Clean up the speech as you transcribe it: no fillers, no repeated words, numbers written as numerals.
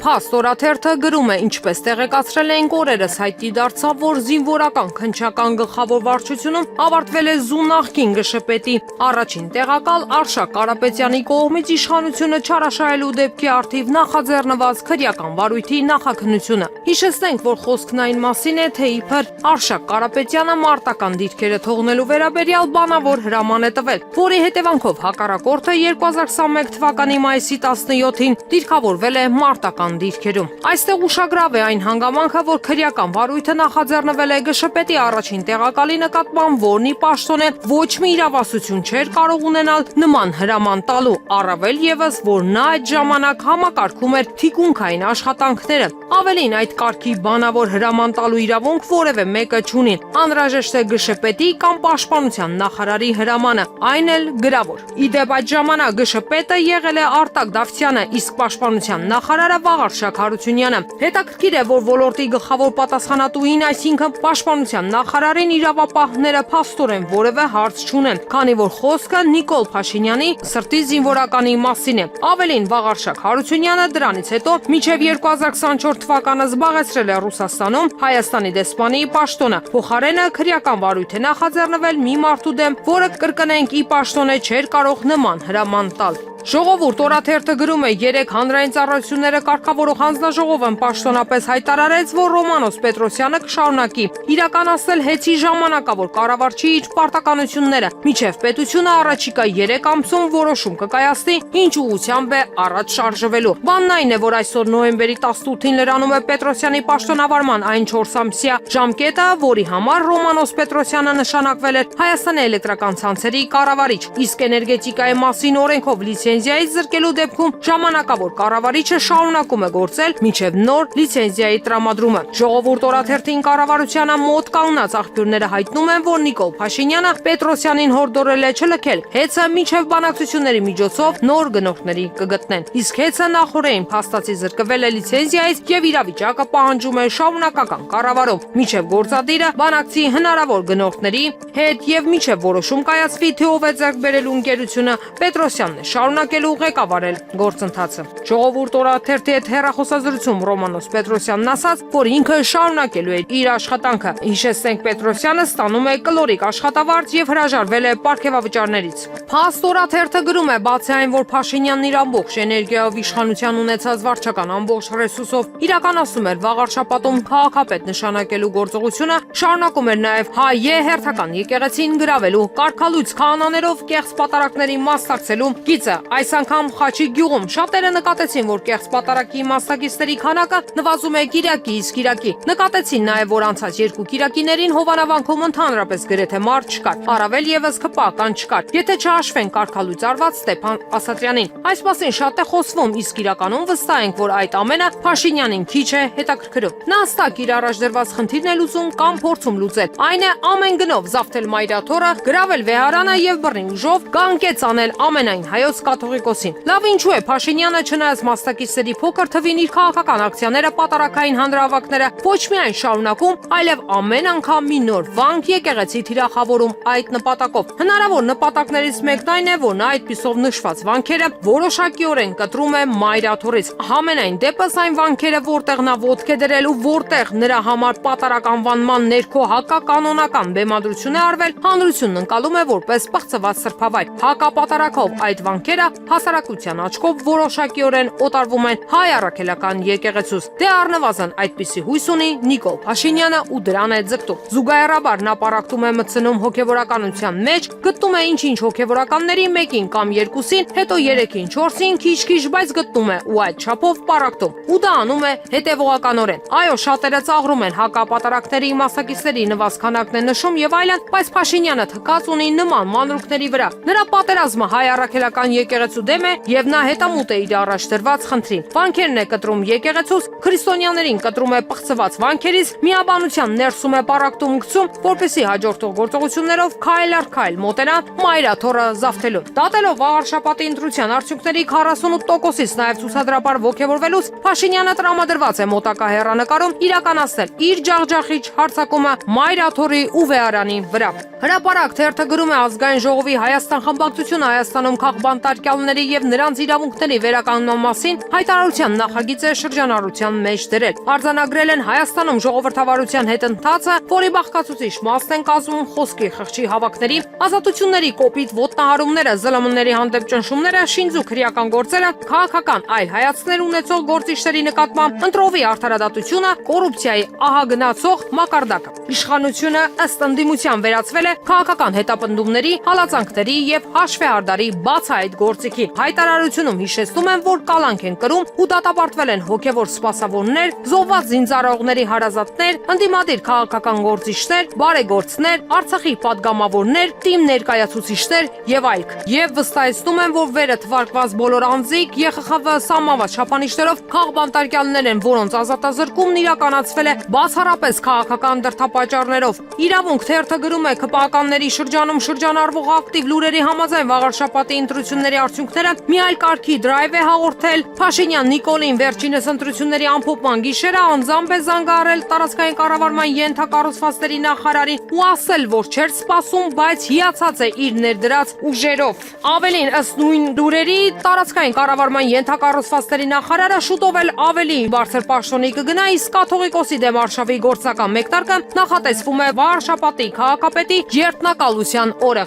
Փաստ օրաթերթը գրում է, ինչպես տեղեկացրել էինք օրերս հայտնի դարձավ, որ զինվորական քննչական գլխավոր վարչությունում ավարտվել է ԶՈՒ նախկին ԳՇՊՏ-ի առաջին տեղակալ Արշակ Կարապետյանի կողմից իշխանությունը չարաշահելու դեպքի առթիվ նախաձեռնված քրեական վարույթի նախաքննությունը։ Հիշեցնենք, որ խոսքն այն մասին է, թե իբր Արշակ Կարապետյանը մարտական դիրքերը թողնելու վերաբերյալ բանավոր հրաման է տվել, որի հետևանքով հակառակորդը 2021 թվականի մայիսի 17-ին դիրքավորվել է մարտական դիրքերում։ Այստեղ ուշագրավ է այն հանգամանքը, որ քրեական վարույթը նախաձեռնվել է ԳՇՊՏ-ի առաջին տեղակալի նկատմամբ, որն ի պաշտոնե ոչ մի իրավասություն չէր կարող ունենալ նման հրաման տալու, առավել ևս, որ նա այդ ժամանակ համակարգում էր թիկունքային աշխատանքները։ Ավելին, այդ կարգի բանավոր հրաման տալու իրավունք որևէ մեկը չունի։ Անհրաժեշտ է ԳՇՊՏ-ի կամ պաշտպանության նախարարի հրամանը, այն էլ գրավոր։ Իդեպ այդ ժամանակ ԳՇՊՏ-ը եղել է Արտակ Դավթյանը, իսկ պաշտպանության նախարարը Վաղարշակ Հարությունյանը։ Հետաքրքիր է, որ ոլորտի գլխավոր պատասխանատուին, այսինքն պաշտպանության նախարարին, իրավապահները փաստորեն որևէ հարց չունեն, քանի որ խոսքը Նիկոլ Փաշինյանի սրտի զինվորականի մասին է։ Ավելին, Վաղարշակ Հարությունյանը դրանից հետո մինչև 2024 թվականը զբաղեցրել է Ռուսաստանում Հայաստանի դեսպանի պաշտոնը։ Փոխարենը քրեական վարույթ է նախաձեռնվել մի մարդու դեմ, որը կրկնենք ի պաշտոնե չէր կարող նման հրաման տալ։ Ժողովուրդ օրաթերթը գրում է, 3 հանրային ծառայությունները կարգավորող հանձնաժողովն պաշտոնապես հայտարարեց, որ Ռոմանոս Պետրոսյանը կշարունակի իրականացնել հեծի ժամանակավոր կառավարչի իր պարտականությունները, մինչև պետությունը առաջիկա 3 ամսում որոշում կկայացնի, ինչ ուղղությամբ է առաջ շարժվելու։ Բանն այն է, որ այսօր նոյեմբերի 18-ին լրանում է Պետրոսյանի պաշտոնավարման այն 4-ամսյա ժամկետը, որի համար Ռոմանոս Պետրոսյանը նշանակվել էր Հայաստանի էլեկտրական ցանցերի կառավարիչ, իսկ էներգետիկայի մասին օրենքով լիցենզիայի զրկելու դեպքում ժամանակավոր կառավարիչը շարունակում է գործել մինչև նոր լիցենզիայի տրամադրումը։ Ժողովուրդ օրաթերթին կառավարությանը մոտ կանգնած աղբյուրները հայտնում են, որ Նիկոլ Փաշինյանը Պետրոսյանին հորդորել է չլքել հեծը մինչև բանակցությունների միջոցով նոր գնորդների կգտնեն։ Իսկ հեծը նախորդին փաստացի զրկվել է լիցենզիայից եւ իրավիճակը պահանջում է շարունակական կառավարում, մինչև գործադիրը բանակցի հնարավոր գնորդների հետ եւ մինչև որոշում կայացվի, թե ով է ձեռք բերելու ընկերությունը, Պետրոսյանն է շարունակելու ղեկավարել գործընթացը։ Ժողովուրդ օրաթերթի հետ հեռախոսազրույցում Ռոմանոս Պետրոսյանն ասաց, որ ինքը շարունակելու է իր աշխատանքը։ Հիշեցնենք, Պետրոսյանը ստանում է կլորիկ աշխատավարձ եւ հրաժարվել է պարգևավճարներից։ Փաստ օրաթերթը գրում է, բացի այն, որ Փաշինյանն իր ամբողջ էներգիայով իշխանության ունեցած վարչական ամբողջ ռեսուրսով իրականացնում էր Վաղարշապատում քաղաքապետ նշանակելու գործողությունը, շարունակում էր նաեւ հայ հերթական եկեղեցին գրավելու, կարգալույց քահանաներով կեղծ պատարակների մասնակցելու գիծը։ Այս անգամ Խաչի գյուղում շատերը նկատեցին, որ կեղծ պատարակի մասնակիցների քանակը նվազում է կիրակի իսկ կիրակի։ Նկատեցին նաև, որ անցած 2 կիրակիներին Հովանավանքում ընդհանրապես գրեթե մարդ չկար, առավել եւս քպական չկար, եթե չհաշվեն կարգալույց արված Ստեփան Ասատրյանին։ Այս մասին շատ է խոսվում, իսկ իրականում վստահ ենք, որ այդ ամենը Փաշինյանին քիչ է հետաքրքրում։ Նա հստակ իր առաջ դրված խնդիրն է լուծում կամ փորձում լուծել։ Այն է ամեն գնով զավթել Մայրաթորը, գրավել Վեհարանը եւ բռնի ուժով գանկեց անել ամենայն հայոց կաթողիկոսին։ Լավ, ինչու է Փաշինյանը չնայած մասնակիցների փոքր թվին իր քաղաքական ակցիաները, պատարակային հանրահավաքները ոչ միայն շարունակում, այլև ամեն անգամ մի նոր վանք եկեղեցի թիրախավորում այդ նպատակով։ Հնարավոր նպատակներից մեկն այն է, որ նա այդպիսով նշված վանքերը որոշակիորեն կտրում է Մայրաթորից։ Համենայն դեպս այն վանքերը, որտեղ նա ոտք է դրել ու որտեղ նրա համար պատարականվանման ներքո հակականոնական բեմադրություն է արվել, հանրությունն ընկալում է որպես պղծված սրբավայր։ Հակապատարակով այդ վանքերը հասարակության աչքով որոշակիորեն օտարվում են հայ առաքելական եկեղեցուց։ Դե առնվազն այդպիսի հույս ունի Նիկոլ Փաշինյանը ու դրան է ձգտում։ Զուգահեռաբար նա պարակտում է մտցնում հոգևորականության մեջ, գտնում է ինչ-ինչ հոգևորականների մեկին կամ երկուսին, հետո 3-ին, 4-ին քիչ-քիչ, բայց գտնում է ու այդ չափով պարակտում։ Ու դա անում է հետևողականորեն։ Այո, շատերը ծաղրում են հակապատարակների մասնակիցների նվազ քանակն է նշում եւ այլն, բայց Փաշինյանը թքած ունի նման մանրուքների վրա։ Նրա պատերազմը հայ առաքելական եկեղեցու դեմ է եւ նա հետամուտ է իր առաջ դրված խնդրին։ Վանքերն է կտրում եկեղեցուց, քրիստոնյաներին կտրում է պղծված վանքերից, միաբանության ներսում է պարակտում գցում, որպեսի հաջորդող գործողություններով քայլ առ քայլ մոտենա Մայրաթորը զավթելուն։ Դատելով Վաղարշապատի ընտրության արդյունքների 48%-ից նաեւ ցուցադրաբար ողջևորվելուց, Փաշինյանը տրամադրված է մոտակա հեռանկարում իրականացնել իր ջախջախիչ հարձակումը Մայրաթորի ու Վեհարանի վրա։ Հրապարակ թերթը գրում է, ազգային ժողովի Հայաստան խմբակցությունը Հայաստանում քաղբանտար բանտարկյալների եւ նրանց իրավունքների վերականգնման մասին հայտարարության նախագիծը շրջանառության մեջ դրել։ Արձանագրել են Հայաստանում ժողովրդավարության հետընթացը, որի բաղկացուցիչ մասն են կազմում խոսքի խղճի հավաքների, ազատությունների կոպիտ ոտնահարումները, ԶԼՄ-ների հանդեպ ճնշումները, շինձու քրեական գործերը, քաղաքական այլ հայացքներ ունեցող գործիչների նկատմամբ ընտրովի արդարադատությունը, կոռուպցիայի ահագնացող մակարդակը։ Իշխանությունը ըստ ընդդիմության վերածվել է քաղաքական հետապնդումների, հալածանքների եւ հաշվեհարդարի բացահայտ գործիքի։ Հայտարարությունում հիշեցնում են, որ կալանք են կրում ու դատապարտվել են հոգեվոր սպասավորներ, զոհված զինծառայողների հարազատներ, ընդդիմադիր քաղաքական գործիչներ, բարեգործներ, Արցախի падգամավորներ, թիմ ներկայացուցիչներ եւ այլք։ Եվ վստահեցնում են, որ վերը թվարկված բոլոր անձիկ ԵԽԽՎ սահմանված չափանիշներով քաղբանտարկյալներ են, որոնց ազատազրկումն իրականացվել է բացառապես քաղաքական դրդապատճառներով։ Իրավունք թերթը գրում է ԿՊԱ-կանների շրջանում շրջանառվող ակտիվ լուրերի համաձայն վաղարշաբաթի ընտրությունների արդյունքները մի այլ կարգի դրայվ է հաղորդել Փաշինյան Նիկոլին վերջինս ընտրությունների ամփոփման գիշերը անձամբ է զանգահարել տարածքային կառավարման ենթակառուցվածքների նախարարին ու ասել, որ չէր սպասում, բայց հիացած է իր ներդրած ուժերով։ Ավելին, ըստ նույն լուրերի, տարածքային կառավարման ենթակառուցվածքների նախարարը շուտով էլ ավելի բարձր պաշտոնի կգնա, իսկ կաթողիկոսի դեմ արշավի գործական մեկնարկը նախատեսվում է վարշապատի քաղաքապետի երթնակալության օրը։